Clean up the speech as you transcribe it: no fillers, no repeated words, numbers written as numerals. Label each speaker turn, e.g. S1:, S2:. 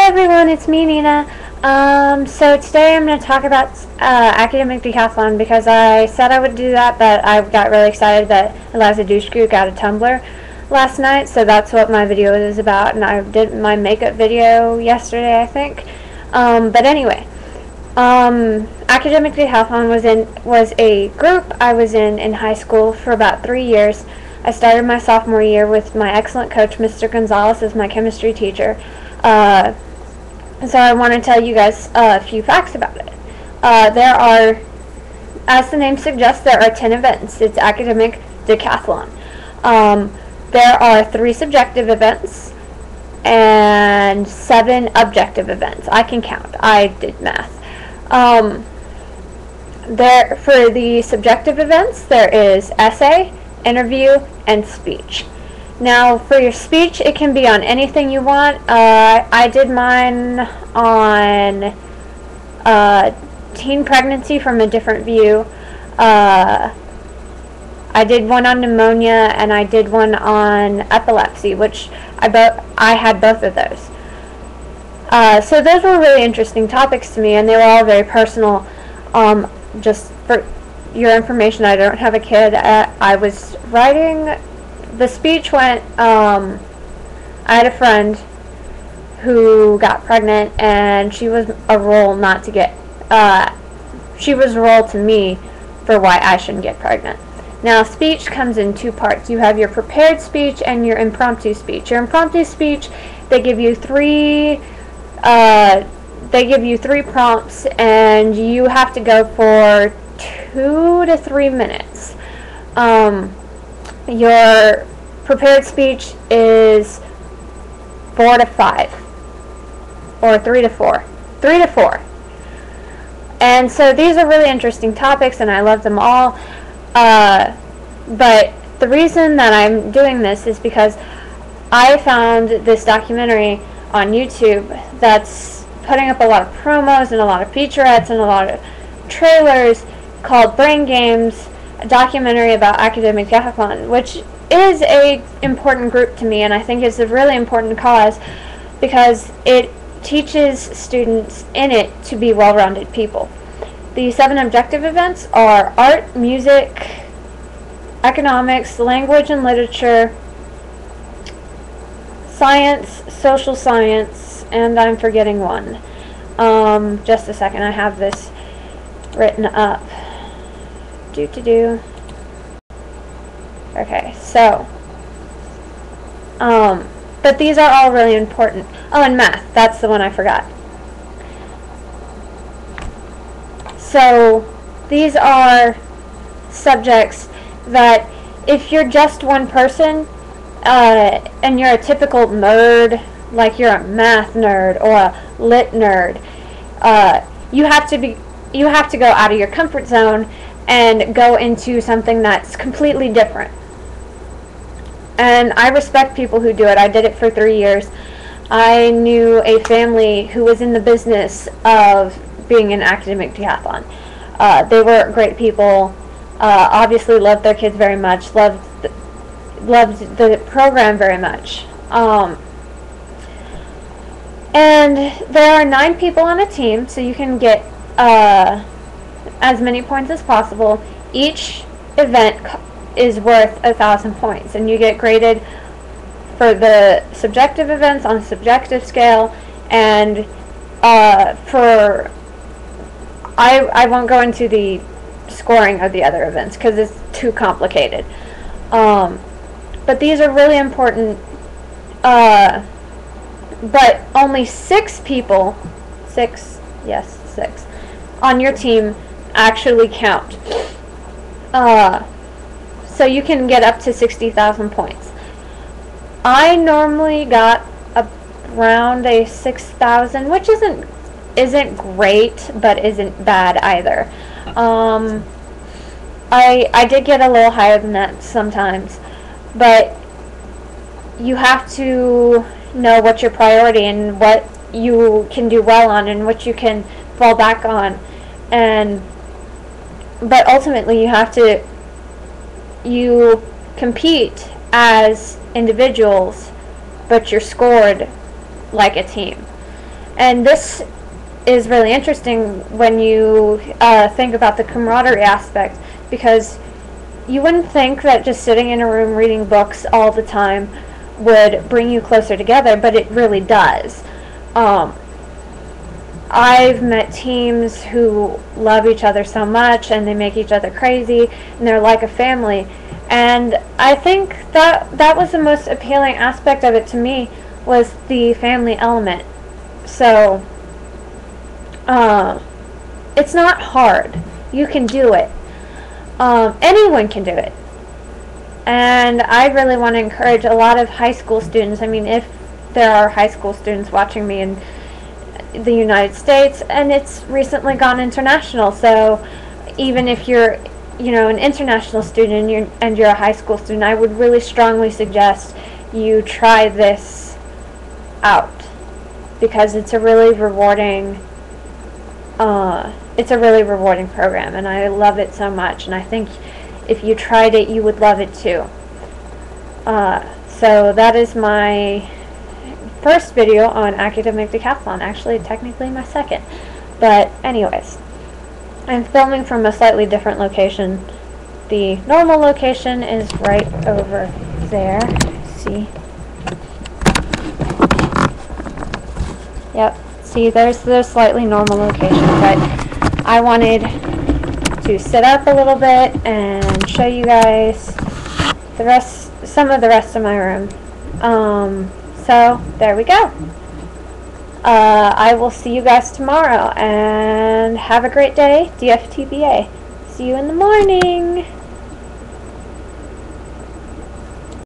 S1: everyone, it's me, Nina. So today I'm going to talk about Academic Decathlon because I said I would do that, but I got really excited that Eliza Dushku got a Tumblr last night, so that's what my video is about, and I did my makeup video yesterday, I think. But anyway, Academic Decathlon was a group I was in high school for about 3 years. I started my sophomore year with my excellent coach, Mr. Gonzalez, as my chemistry teacher. So I want to tell you guys a few facts about it. There are, as the name suggests, there are 10 events. It's Academic Decathlon. There are 3 subjective events and 7 objective events. I can count. I did math. For the subjective events, there is essay, interview, and speech. Now, for your speech, it can be on anything you want. I did mine on teen pregnancy from a different view. I did one on pneumonia, and I did one on epilepsy, which I had both of those. So those were really interesting topics to me, and they were all very personal. Just for your information, I don't have a kid. I was writing. The speech went, I had a friend who got pregnant, and she was a role not to get, she was a role to me for why I shouldn't get pregnant. Now, speech comes in 2 parts. You have your prepared speech and your impromptu speech. Your impromptu speech, they give you 3 prompts, and you have to go for 2 to 3 minutes. Your prepared speech is 4 to 5, or 3 to 4. 3 to 4. And so these are really interesting topics, and I love them all. But the reason that I'm doing this is because I found this documentary on YouTube that's putting up a lot of promos and a lot of featurettes and a lot of trailers called Brain Games, a documentary about Academic Decathlon, which is a important group to me, and I think it's a really important cause because it teaches students in it to be well-rounded people. The 7 objective events are art, music, economics, language and literature, science, social science, and I'm forgetting one. Just a second, I have this written up. Okay, so, but these are all really important. Oh, and math, that's the one I forgot. So, these are subjects that if you're just one person, and you're a typical nerd, like you're a math nerd or a lit nerd, you have to go out of your comfort zone and go into something that's completely different. And I respect people who do it. I did it for 3 years. I knew a family who was in the business of being an Academic Decathlon. They were great people, obviously loved their kids very much, loved the program very much. And there are 9 people on a team, so you can get as many points as possible. Each event is worth 1,000 points, and you get graded for the subjective events on a subjective scale, and I won't go into the scoring of the other events because it's too complicated. But these are really important, but only 6 people, 6 on your team actually count. So you can get up to 60,000 points. I normally got around a 6,000, which isn't great, but isn't bad either. I did get a little higher than that sometimes, but you have to know what's your priority and what you can do well on and what you can fall back on. But ultimately you compete as individuals, but you're scored like a team. And this is really interesting when you think about the camaraderie aspect, because you wouldn't think that just sitting in a room reading books all the time would bring you closer together, but it really does. I've met teams who love each other so much, and they make each other crazy, and they're like a family. And I think that was the most appealing aspect of it to me, was the family element. So it's not hard. You can do it. Anyone can do it. And I really want to encourage a lot of high school students. I mean, if there are high school students watching me in the United States, and it's recently gone international, so even if you're, you know, an international student and you're a high school student, I would really strongly suggest you try this out, because it's a really rewarding program, and I love it so much, and I think if you tried it, you would love it too. So that is my first video on Academic Decathlon, actually technically my second, but anyways, I'm filming from a slightly different location. The normal location is right over there. See? Yep, see, there's the slightly normal location, but I wanted to sit up a little bit and show you guys some of the rest of my room. So there we go. I will see you guys tomorrow, and have a great day. DFTBA. See you in the morning.